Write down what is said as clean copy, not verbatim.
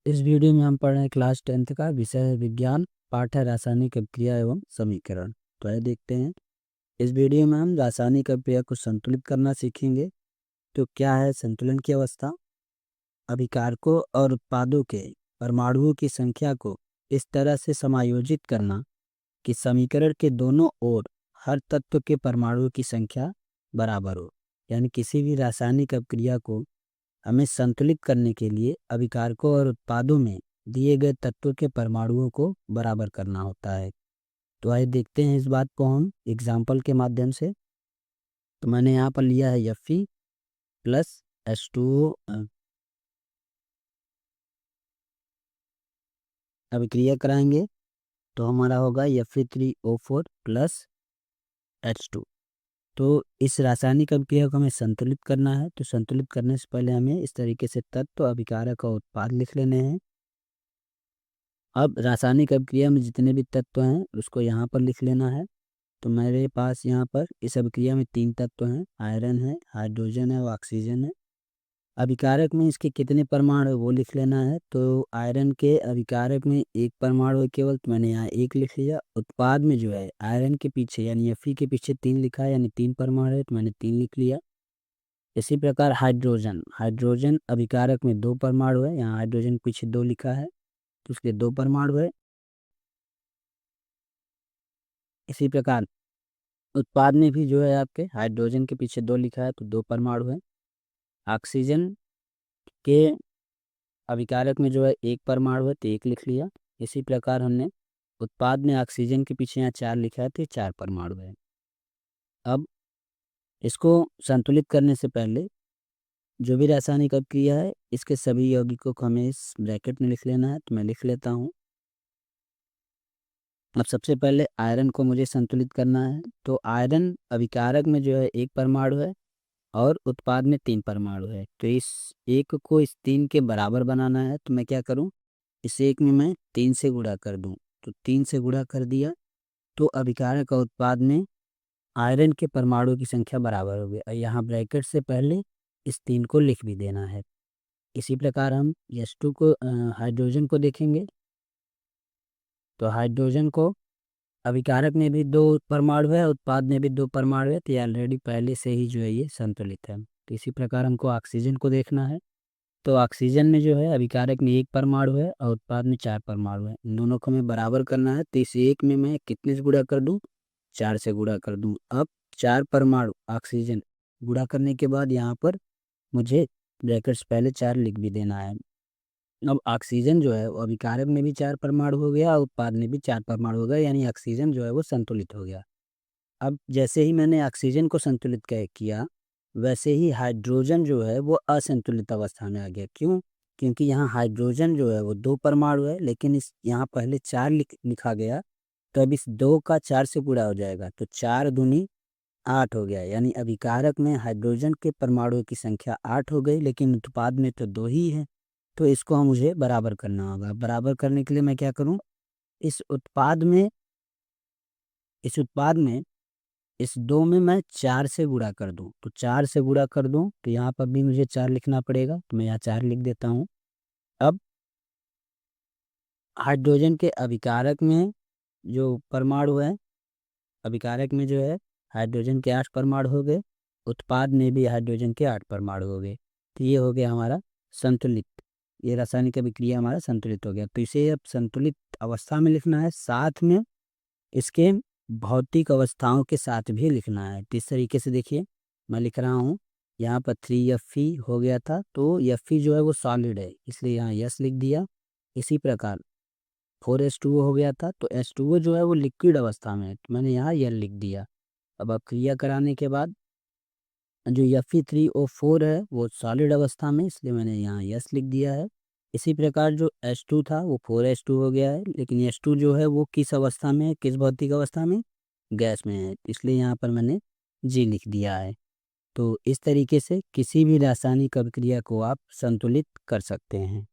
इस वीडियो में हम पढ़ रहे हैं क्लास 10th का विषय है विज्ञान, पाठ है रासायनिक अभिक्रिया एवं समीकरण। तो आइए देखते हैं। इस वीडियो में हम रासायनिक अभिक्रिया को संतुलित करना सीखेंगे। तो क्या है संतुलन की अवस्था? अभिकारकों और उत्पादों के परमाणुओं की संख्या को इस तरह से समायोजित करना कि समीकरण के दोनों ओर हर तत्व के परमाणुओं की संख्या बराबर हो। यानी किसी भी रासायनिक अभिक्रिया को हमें संतुलित करने के लिए अभिकारकों और उत्पादों में दिए गए तत्वों के परमाणुओं को बराबर करना होता है। तो आइए देखते हैं इस बात को हम एग्जाम्पल के माध्यम से। तो मैंने यहाँ पर लिया है Fe प्लस H2O अभिक्रिया कराएंगे तो हमारा होगा Fe3O4 प्लस H2। तो इस रासायनिक अभिक्रिया को हमें संतुलित करना है। तो संतुलित करने से पहले हमें इस तरीके से तत्व, अभिकारक और उत्पाद लिख लेने हैं। अब रासायनिक अभिक्रिया में जितने भी तत्व हैं उसको यहाँ पर लिख लेना है। तो मेरे पास यहाँ पर इस अभिक्रिया में 3 तत्व हैं, आयरन है, हाइड्रोजन है और ऑक्सीजन है। अभिकारक में इसके कितने परमाणु है वो लिख लेना है। तो आयरन के अभिकारक में 1 परमाणु है केवल, तो मैंने यहाँ 1 लिख लिया। उत्पाद में जो है आयरन के पीछे यानी Fe के पीछे 3 लिखा है, यानी 3 परमाणु है, तो मैंने 3 लिख लिया। इसी प्रकार हाइड्रोजन अभिकारक में 2 परमाणु है, यहाँ हाइड्रोजन के पीछे 2 लिखा है तो उसके 2 परमाणु है। इसी प्रकार उत्पाद में भी जो है आपके हाइड्रोजन के पीछे 2 लिखा है तो 2 परमाणु है। ऑक्सीजन के अभिकारक में जो है 1 परमाणु है तो 1 लिख लिया। इसी प्रकार हमने उत्पाद में ऑक्सीजन के पीछे यहाँ 4 लिखा है तो 4 परमाणु है। अब इसको संतुलित करने से पहले जो भी रासायनिक अभिक्रिया है इसके सभी यौगिकों को हमें इस ब्रैकेट में लिख लेना है। तो मैं लिख लेता हूँ। अब सबसे पहले आयरन को मुझे संतुलित करना है। तो आयरन अभिकारक में जो है 1 परमाणु है और उत्पाद में 3 परमाणु है। तो इस 1 को इस 3 के बराबर बनाना है। तो मैं क्या करूं, इस 1 में मैं 3 से गुणा कर दूं। तो 3 से गुणा कर दिया तो अभिकारक और उत्पाद में आयरन के परमाणु की संख्या बराबर हो गई। और यहाँ ब्रैकेट से पहले इस 3 को लिख भी देना है। इसी प्रकार हम H2 को हाइड्रोजन को देखेंगे। तो हाइड्रोजन को अभिकारक में भी 2 परमाणु है, उत्पाद में भी 2 परमाणु है, तो ये ऑलरेडी पहले से ही जो है ये संतुलित है। तो इसी प्रकार हमको ऑक्सीजन को देखना है। तो ऑक्सीजन में जो है अभिकारक में 1 परमाणु है और उत्पाद में 4 परमाणु है। इन दोनों को हमें बराबर करना है। तो इस 1 में मैं कितने से गुणा कर दूं, 4 से गुणा कर दूं। अब 4 परमाणु ऑक्सीजन गुणा करने के बाद यहाँ पर मुझे ब्रैकेट्स पहले 4 लिख भी देना है। अब ऑक्सीजन जो है वो अभिकारक में भी 4 परमाणु हो गया और उत्पाद में भी 4 परमाणु हो गया, यानी ऑक्सीजन जो है वो संतुलित हो गया। अब जैसे ही मैंने ऑक्सीजन को संतुलित किया वैसे ही हाइड्रोजन जो है वो असंतुलित अवस्था में आ गया। क्यों? क्योंकि यहाँ हाइड्रोजन जो है वो 2 परमाणु है, लेकिन इस यहाँ पहले 4 लिखा गया। तो अब इस 2 का 4 से पूरा हो जाएगा तो 4 दूनी 8 हो गया। यानी अभिकारक में हाइड्रोजन के परमाणुओं की संख्या 8 हो गई, लेकिन उत्पाद में तो 2 ही है। तो इसको मुझे बराबर करना होगा। बराबर करने के लिए मैं क्या करूं, इस उत्पाद में इस 2 में मैं 4 से गुणा कर दूं। तो 4 से गुणा कर दूं तो यहाँ पर भी मुझे 4 लिखना पड़ेगा। तो मैं यहाँ 4 लिख देता हूँ। अब हाइड्रोजन के अभिकारक में जो परमाणु है, अभिकारक में जो है हाइड्रोजन के 8 परमाणु हो गए, उत्पाद में भी हाइड्रोजन के 8 परमाणु हो गए। तो ये हो गया हमारा संतुलित, ये रासायनिक अभिक्रिया हमारा संतुलित हो गया। तो इसे अब संतुलित अवस्था में लिखना है, साथ में इसके भौतिक अवस्थाओं के साथ भी लिखना है। तो इस तरीके से देखिए मैं लिख रहा हूँ। यहाँ पर 3Fe हो गया था, तो Fe जो है वो सॉलिड है इसलिए यहाँ यस लिख दिया। इसी प्रकार 4H2O हो गया था, तो H2O जो है वो लिक्विड अवस्था में है, तो मैंने यहाँ यल लिख दिया। अब क्रिया कराने के बाद जो Fe3O4 है वो सॉलिड अवस्था में, इसलिए मैंने यहाँ यस लिख दिया है। इसी प्रकार जो H2 था वो 4H2 हो गया है, लेकिन H2 जो है वो किस अवस्था में है, किस भौतिक अवस्था में, गैस में है, इसलिए यहाँ पर मैंने जी लिख दिया है। तो इस तरीके से किसी भी रासायनिक अभिक्रिया को आप संतुलित कर सकते हैं।